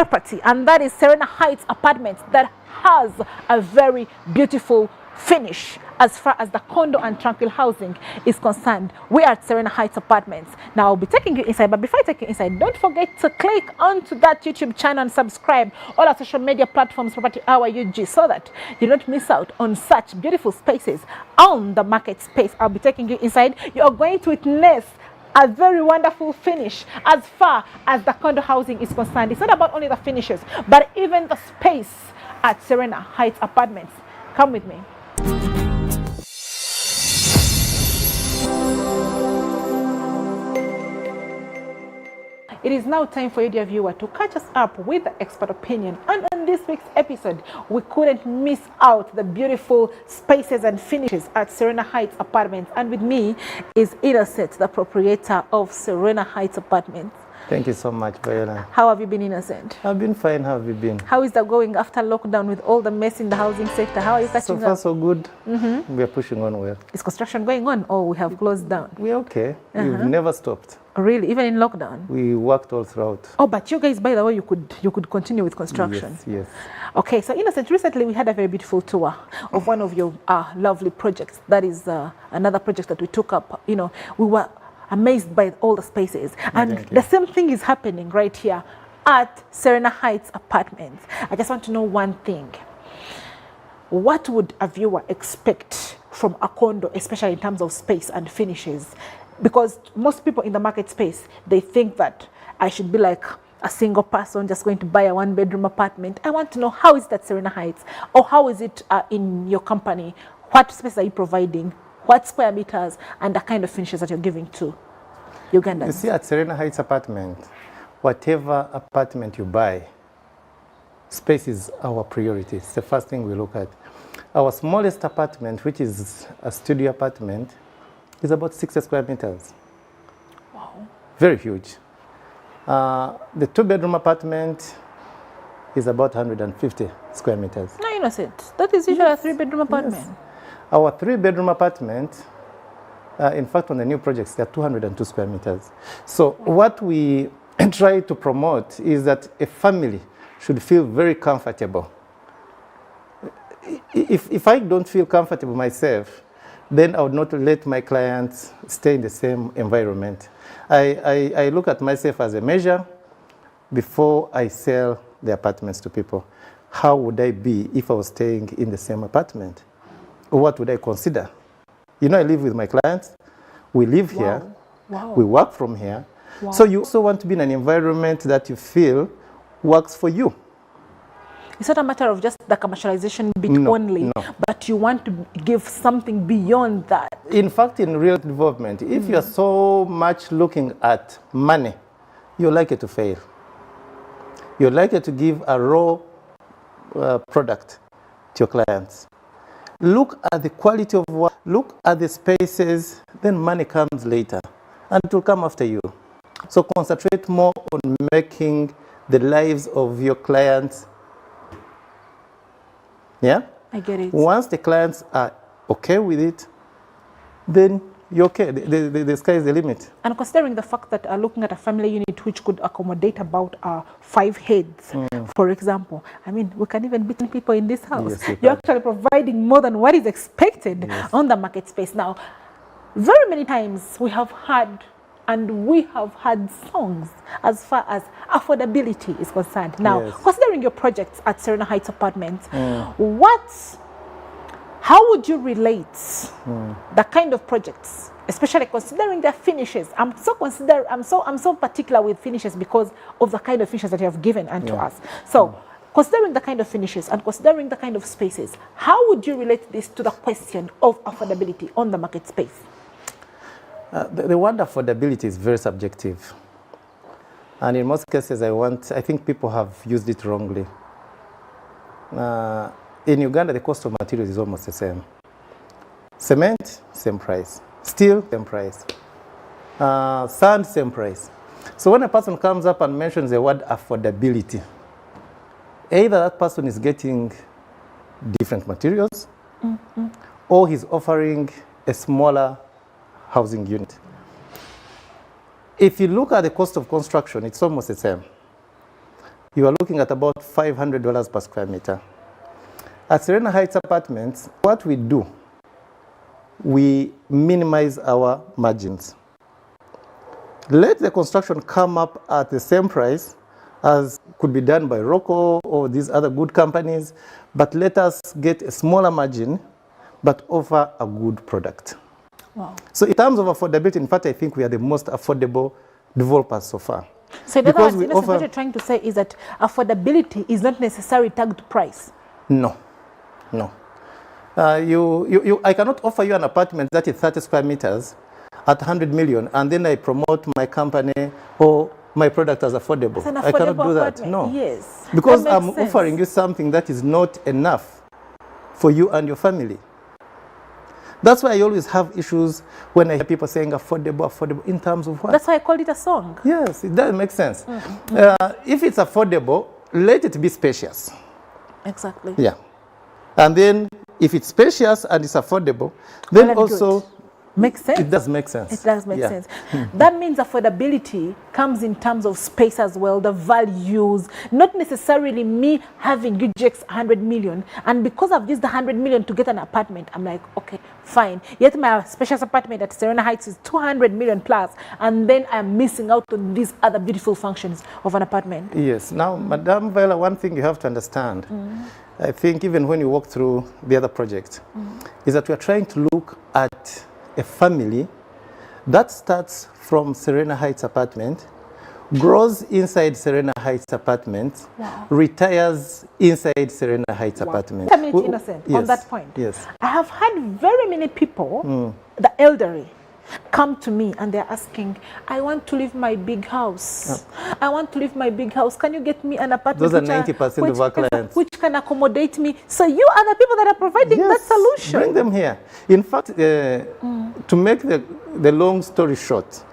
property, and that is Serena Heights Apartments, that has a very beautiful finish as far as the condo and tranquil housing is concerned. We are at Serena Heights Apartments. Now I'll be taking you inside, but before I take you inside, don't forget to click onto that YouTube channel and subscribe all our social media platforms, Property Hour UG, so that you don't miss out on such beautiful spaces on the market space. I'll be taking you inside. You are going to witness a very wonderful finish as far as the condo housing is concerned. It's not about only the finishes, but even the space at Serena Heights Apartments. Come with me. It is now time for you, dear viewer, to catch us up with the expert opinion. And on this week's episode, we couldn't miss out the beautiful spaces and finishes at Serena Heights Apartments. And with me is Innocent, the proprietor of Serena Heights Apartments. Thank you so much, Viola. How have you been, Innocent? I've been fine. How have you been? How is that going after lockdown with all the mess in the housing sector? How are you catching up? So far, so good. We are pushing on well. Is construction going on, or we have closed down? We're okay. We've never stopped. Really? Even in lockdown? We worked all throughout. Oh, but you guys, by the way, you could continue with construction. Yes, yes. Okay, so Innocent, recently we had a very beautiful tour of one of your lovely projects. That is another project that we took up. You know, we were amazed by all the spaces. And the same thing is happening right here at Serena Heights Apartments. I just want to know one thing. What would a viewer expect from a condo, especially in terms of space and finishes? Because most people in the market space, they think that I should be like a single person just going to buy a one-bedroom apartment. I want to know, how is that Serena Heights? Or how is it in your company? What space are you providing? What square meters and the kind of finishes that you're giving to Ugandans? You see, at Serena Heights Apartment, whatever apartment you buy, space is our priority. It's the first thing we look at. Our smallest apartment, which is a studio apartment, is about 60 square meters. Wow. Very huge. The two-bedroom apartment is about 150 square meters. No, Innocent. That is usually a three-bedroom apartment. Yes. Our three-bedroom apartment, in fact, on the new projects, they're 202 square meters. So what we try to promote is that a family should feel very comfortable. If I don't feel comfortable myself, then I would not let my clients stay in the same environment. I look at myself as a measure before I sell the apartments to people. How would I be if I was staying in the same apartment? What would I consider? You know, I live with my clients. We live here. Wow. We work from here. Wow. So you also want to be in an environment that you feel works for you. It's not a matter of just the commercialization bit only, but you want to give something beyond that. In fact, in real development, if you're so much looking at money, you're likely to fail. You're likely to give a raw product to your clients. Look at the quality of work, look at the spaces, then money comes later, and it will come after you. So concentrate more on making the lives of your clients. Yeah? I get it. Once the clients are okay with it, then you're okay. The sky is the limit. And considering the fact that looking at a family unit which could accommodate about 5 heads, for example, I mean, we can even beat people in this house. Yes, you're actually providing more than what is expected on the market space. Now, very many times we have had songs as far as affordability is concerned. Now, considering your projects at Serena Heights Apartments, how would you relate the kind of projects, especially considering their finishes? I'm so particular with finishes because of the kind of finishes that you have given unto us. So, considering the kind of finishes and considering the kind of spaces, how would you relate this to the question of affordability on the market space? The word affordability is very subjective. And in most cases, I think people have used it wrongly. In Uganda, the cost of materials is almost the same. Cement, same price. Steel, same price. Sand, same price. So when a person comes up and mentions the word affordability, either that person is getting different materials, or he's offering a smaller housing unit. If you look at the cost of construction, it's almost the same. you are looking at about $500 per square meter. At Serena Heights Apartments, what we do, we minimize our margins. Let the construction come up at the same price as could be done by Rocco or these other good companies, but let us get a smaller margin, but offer a good product. Wow. So in terms of affordability, in fact, I think we are the most affordable developers so far. So in other words, what you're trying to say is that affordability is not necessarily tagged price. No, no. I cannot offer you an apartment that is 30 square meters at 100 million, and then I promote my company or my product as affordable. I cannot do that. No. Yes. Because I'm offering you something that is not enough for you and your family. That's why I always have issues when I hear people saying affordable, affordable, in terms of what? That's why I called it a song. Yes, it does make sense. If it's affordable, let it be spacious. Exactly. Yeah. And then if it's spacious and it's affordable, then also makes sense. It does make sense. It does make sense. That means affordability comes in terms of space as well, the values, not necessarily me having UGX 100 million. And because I've used the 100 million to get an apartment, I'm like, okay, fine. Yet my spacious apartment at Serena Heights is 200 million plus. And then I'm missing out on these other beautiful functions of an apartment. Yes. Now, Madam Viola, one thing you have to understand, I think even when you walk through the other projects, is that we are trying to look at a family that starts from Serena Heights apartment, grows inside Serena Heights apartment, retires inside Serena Heights apartment. I mean, Innocent, on that point. Yes. I have had very many people, the elderly, come to me and they're asking, I want to leave my big house. I want to leave my big house. Can you get me an apartment? Those are 90% of our clients. Which can accommodate me. So you are the people that are providing that solution. Bring them here. In fact, to make the long story short,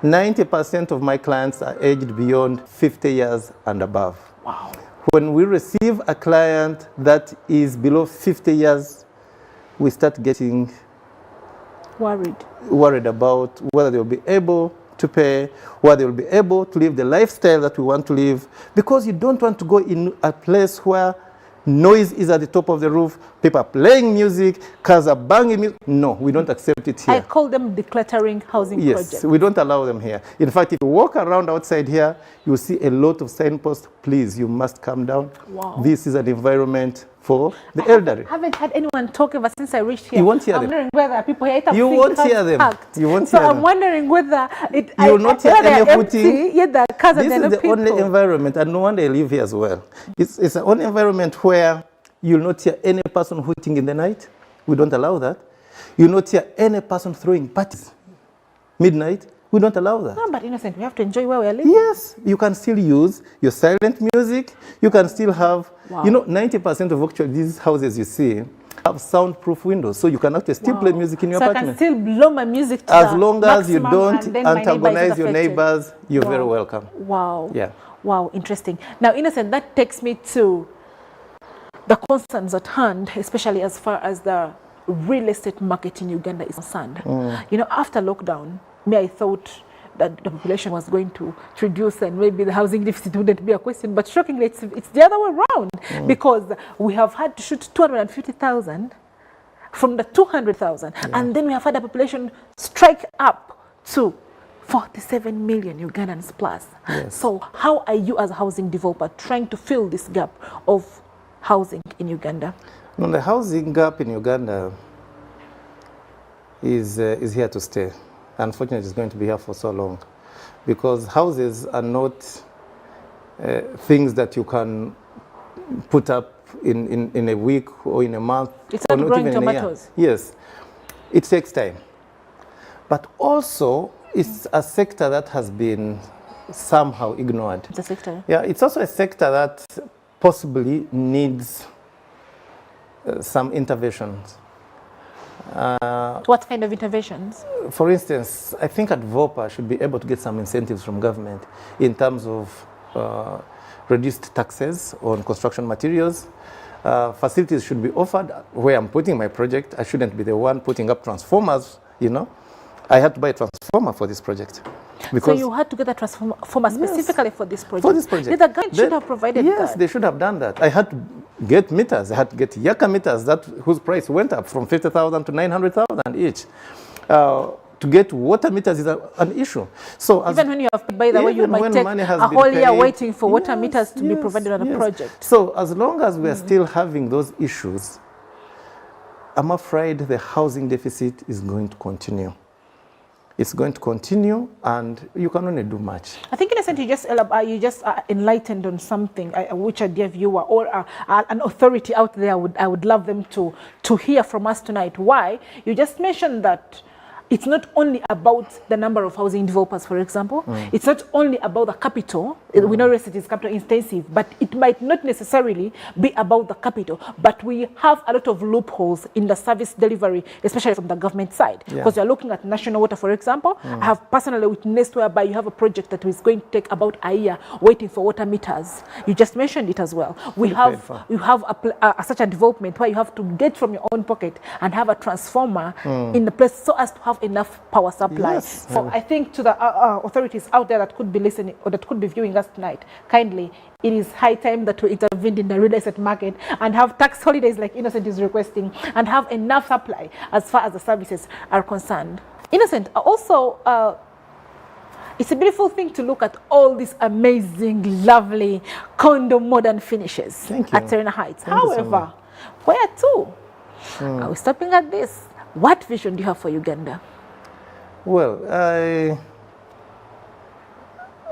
90% of my clients are aged beyond 50 years and above. Wow. When we receive a client that is below 50 years, we start getting worried about whether they will be able to pay, whether they will be able to live the lifestyle that we want to live, because you don't want to go in a place where noise is at the top of the roof, people are playing music, cars are banging music. No, we don't accept it here. I call them decluttering housing projects. Yes, we don't allow them here. In fact, if you walk around outside here, you'll see a lot of signposts. Please, you must come down. Wow. This is an environment for the elderly. I haven't had anyone talk ever since I reached here. You won't hear them. I'm wondering whether people here. You won't hear them. You won't so hear them. I'm wondering whether it. You will not hear any hooting. Yet the cars this is the people. only environment, and no wonder they live here as well. It's the only environment where you'll not hear any person hooting in the night. We don't allow that. You'll not hear any person throwing parties midnight. We don't allow that. No, but Innocent, we have to enjoy where we are living. Yes, you can still use your silent music. You can still have, 90% of actually these houses you see have soundproof windows, so you can actually still play music in your apartment. So I can still blow my music to as long as you don't antagonize your neighbors, you're very welcome. Wow. Yeah. Wow, interesting. Now, Innocent, that takes me to the concerns at hand, especially as far as the real estate market in Uganda is concerned. You know, after lockdown, I thought that the population was going to reduce and maybe the housing deficit wouldn't be a question. But shockingly, it's the other way around because we have had to shoot 250,000 from the 200,000. And then we have had a population strike up to 47 million Ugandans plus. Yes. So how are you as a housing developer trying to fill this gap of housing in Uganda? No, the housing gap in Uganda is here to stay. Unfortunately, it's going to be here for so long because houses are not things that you can put up in a week or in a month. It's not growing tomatoes. Yes, it takes time. But also, it's a sector that has been somehow ignored. It's a sector? Yeah, it's also a sector that possibly needs some interventions. What kind of interventions? For instance, I think Advopa should be able to get some incentives from government in terms of reduced taxes on construction materials. Facilities should be offered where I'm putting my project. I shouldn't be the one putting up transformers, you know. I had to buy a transformer for this project. So you had to get a transformer specifically for this project? For this project. The government should have provided that. Yes, they should have done that. I had to get meters. I had to get Yaka meters whose price went up from 50,000 to 900,000 each. To get water meters is an issue. So even when you have, by the way, you might take a whole year waiting for water meters to be provided on a project. So as long as we are still having those issues, I'm afraid the housing deficit is going to continue. It's going to continue, and you can only do much. I think, Innocent, you just enlightened on something which a dear viewer or an authority out there I would love them to hear from us tonight. Why? You just mentioned that it's not only about the number of housing developers, for example. It's not only about the capital. We know real estate is capital intensive, but it might not necessarily be about the capital. But we have a lot of loopholes in the service delivery, especially from the government side. Because you're looking at national water, for example. I have personally witnessed whereby you have a project that is going to take about a year waiting for water meters. You just mentioned it as well. You have such a development where you have to get from your own pocket and have a transformer in the place so as to have enough power supply. So I think to the authorities out there that could be listening or that could be viewing us tonight, kindly, it is high time that we intervene in the real estate market and have tax holidays like Innocent is requesting and have enough supply as far as the services are concerned. Innocent, also, it's a beautiful thing to look at all these amazing, lovely condo modern finishes at Serena Heights. However, where to? Are we stopping at this? What vision do you have for Uganda? Well,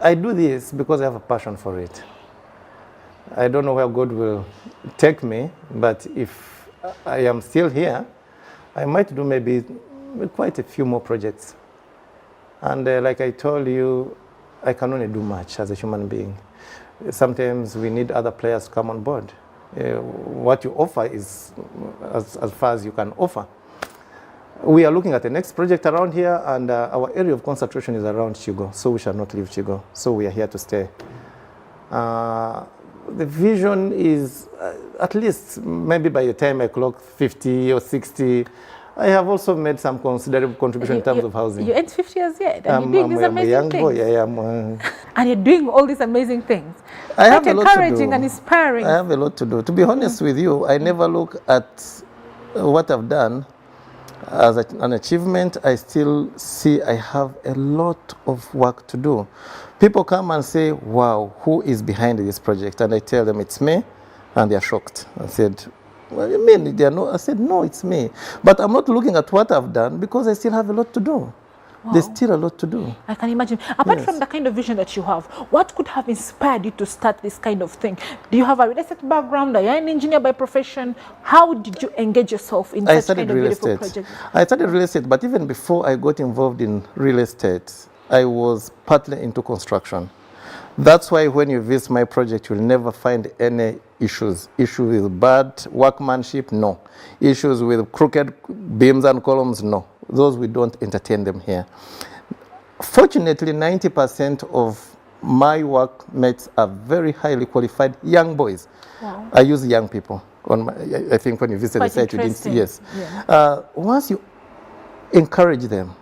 I do this because I have a passion for it. I don't know where God will take me, but if I am still here, I might do maybe quite a few more projects. And like I told you, I can only do much as a human being. Sometimes we need other players to come on board. What you offer is as far as you can offer. We are looking at the next project around here, and our area of concentration is around Chigo, so we shall not leave Chigo. So we are here to stay. The vision is at least maybe by the time I clock 50 or 60, I have also made some considerable contribution in terms of housing. You ain't 50 years yet, and you're doing these amazing young things. Boy. I am. And you're doing all these amazing things. I have a lot to do. Encouraging and inspiring. I have a lot to do. To be honest with you, I never look at what I've done as an achievement. I still see I have a lot of work to do. People come and say, wow, who is behind this project? And I tell them it's me, and they are shocked. I said, what do you mean? They are no? I said, no, it's me. But I'm not looking at what I've done because I still have a lot to do. Wow. There's still a lot to do. I can imagine. Apart from the kind of vision that you have, what could have inspired you to start this kind of thing? Do you have a real estate background? Are you an engineer by profession? How did you engage yourself in such kind of beautiful project? I started real estate, but even before I got involved in real estate, I was partly into construction. That's why when you visit my project, you'll never find any issues. Issues with bad workmanship, no. Issues with crooked beams and columns, no. Those we don't entertain them here. Fortunately, 90% of my workmates are very highly qualified young boys. Wow. I use young people. I think when you visit the site, you didn't see. Yes. Yeah. Once you encourage them,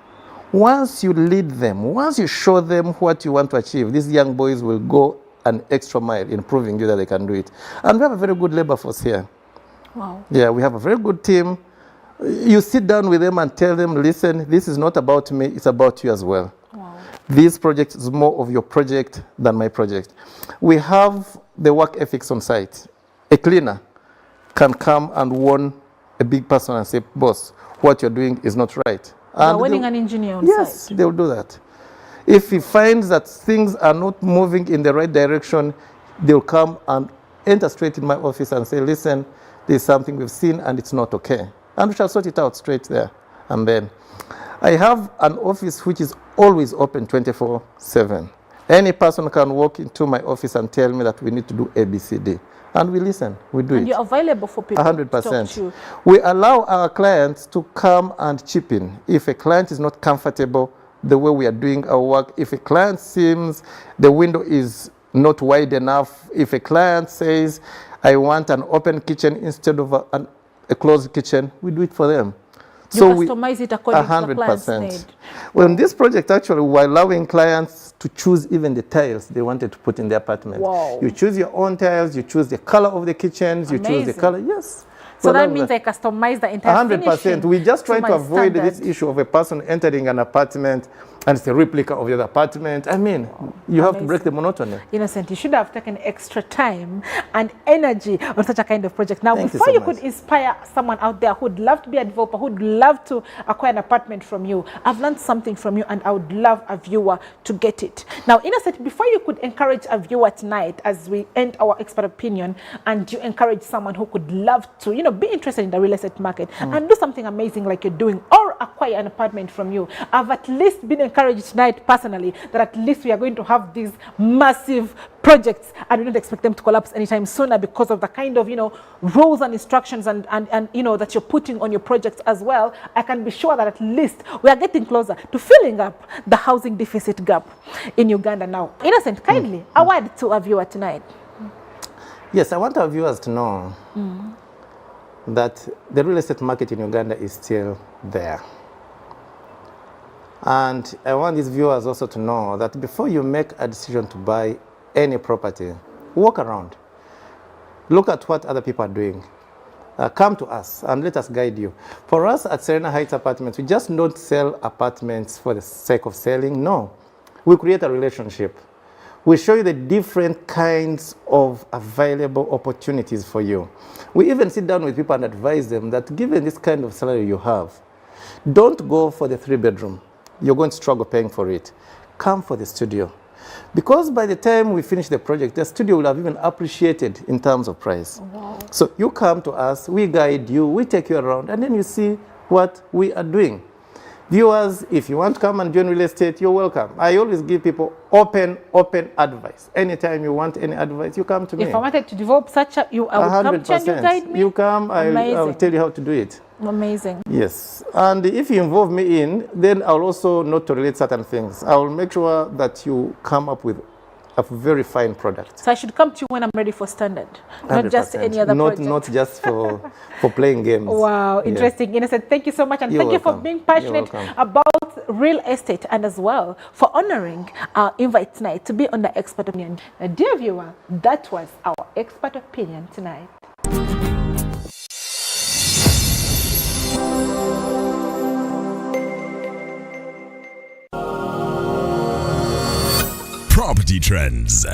once you lead them, once you show them what you want to achieve, these young boys will go an extra mile in proving you that they can do it. And we have a very good labor force here. Wow. Yeah, we have a very good team. You sit down with them and tell them, listen, this is not about me, it's about you as well. Wow. This project is more of your project than my project. We have the work ethics on site. A cleaner can come and warn a big person and say, boss, what you're doing is not right. You're warning an engineer on site. Yes, they'll do that. If he finds that things are not moving in the right direction, they'll come and enter straight in my office and say, listen, there's something we've seen and it's not okay. And we shall sort it out straight there. And then I have an office which is always open 24/7. Any person can walk into my office and tell me that we need to do A, B, C, D. And we listen, we do it. And you're available for people 100%. to talk to you. We allow our clients to come and chip in. If a client is not comfortable the way we are doing our work, if a client seems the window is not wide enough, if a client says, I want an open kitchen instead of a closed kitchen, we do it for them. You customize it according to the client's need. Well, in this project, actually, we're allowing clients to choose even the tiles they wanted to put in their apartment. Wow. You choose your own tiles, you choose the color of the kitchens, you choose the color. Yes. So that means I customize the entire 100%. We just try to avoid this issue of a person entering an apartment and it's a replica of the other apartment. I mean, you have to break the monotony. Innocent, you should have taken extra time and energy on such a kind of project. Now, before you could inspire someone out there who'd love to be a developer, who'd love to acquire an apartment from you, I've learned something from you and I would love a viewer to get it. Now, Innocent, before you could encourage a viewer tonight as we end our expert opinion and you encourage someone who could love to, you know, be interested in the real estate market and do something amazing like you're doing or acquire an apartment from you, I've at least been encouraged tonight personally that at least we are going to have these massive projects and we don't expect them to collapse anytime sooner because of the kind of, you know, rules and instructions and you know, that you're putting on your projects as well. I can be sure that at least we are getting closer to filling up the housing deficit gap in Uganda now. Innocent, kindly, a word to our viewer tonight. Yes, I want our viewers to know that the real estate market in Uganda is still there. And I want these viewers also to know that before you make a decision to buy any property, walk around. Look at what other people are doing. Come to us and let us guide you. For us at Serena Heights Apartments, we just don't sell apartments for the sake of selling. No, we create a relationship. We show you the different kinds of available opportunities for you. We even sit down with people and advise them that given this kind of salary you have, don't go for the 3-bedroom. You're going to struggle paying for it. Come for the studio. Because by the time we finish the project, the studio will have even appreciated in terms of price. Wow. So you come to us, we guide you, we take you around, and then you see what we are doing. Viewers, if you want to come and join real estate, you're welcome. I always give people open advice. Anytime you want any advice, you come to me. If I wanted to develop such a, I would come to you and you guide me? You come, I'll tell you how to do it. Amazing. Yes. And if you involve me in, then I'll also not tolerate certain things. I will make sure that you come up with a very fine product. So I should come to you when I'm ready for standard, not just any other project. Not just for playing games. Wow, interesting. Innocent, thank you so much. And thank you for being passionate about real estate and as well for honoring our invite tonight to be on the Expert Opinion. Dear viewer, that was our Expert Opinion tonight. Property Trends.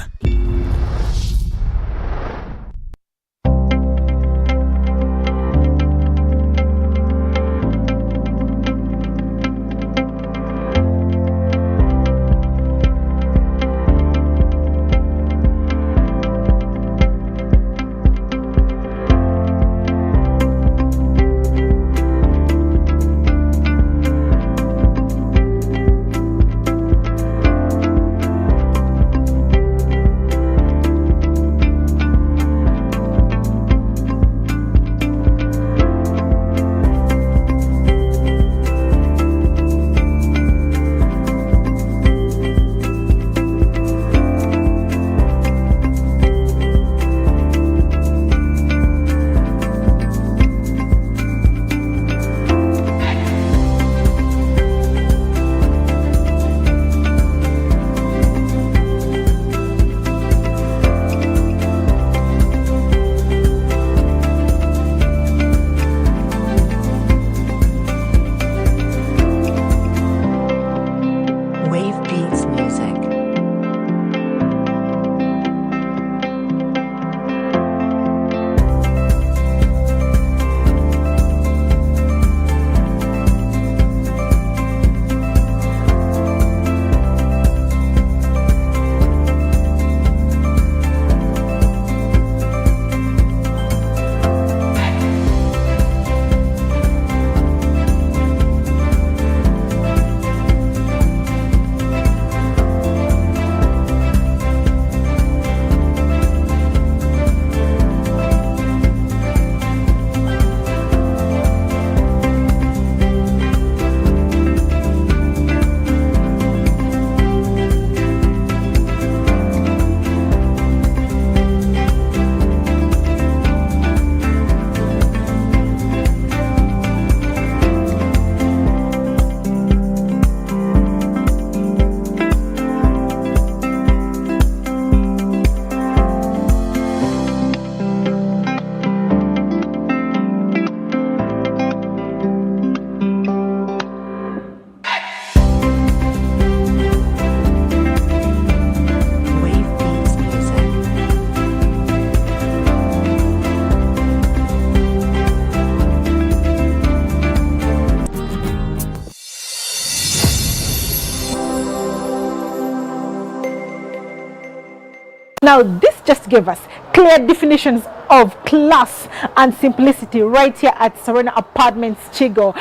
Now, this just gave us clear definitions of class and simplicity right here at Serena Apartments, Chigo.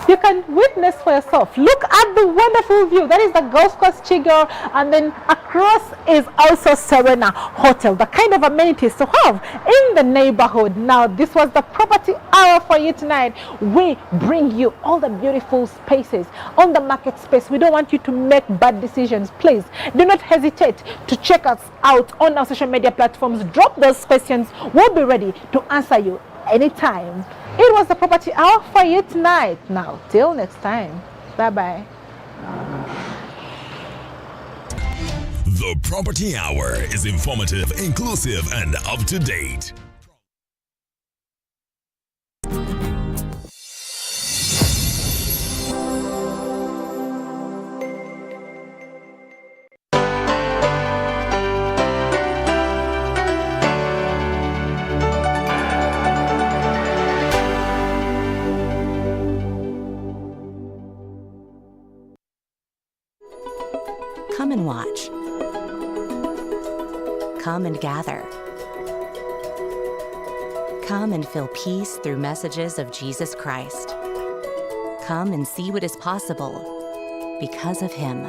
You can witness for yourself. Look at the wonderful view. That is the golf course, Chigo, and then across is also Serena Hotel, the kind of amenities to have in the neighborhood. Now, this was the property hour for you tonight. We bring you all the beautiful spaces on the market space. We don't want you to make bad decisions. Please do not hesitate to check us out on our social media platforms. Drop those questions. We'll be ready to answer you anytime. It was the property hour for you tonight. Now, till next time. Bye-bye. The Property Hour is informative, inclusive, and up to date. Come and watch. Come and gather. Come and feel peace through messages of Jesus Christ. Come and see what is possible because of Him.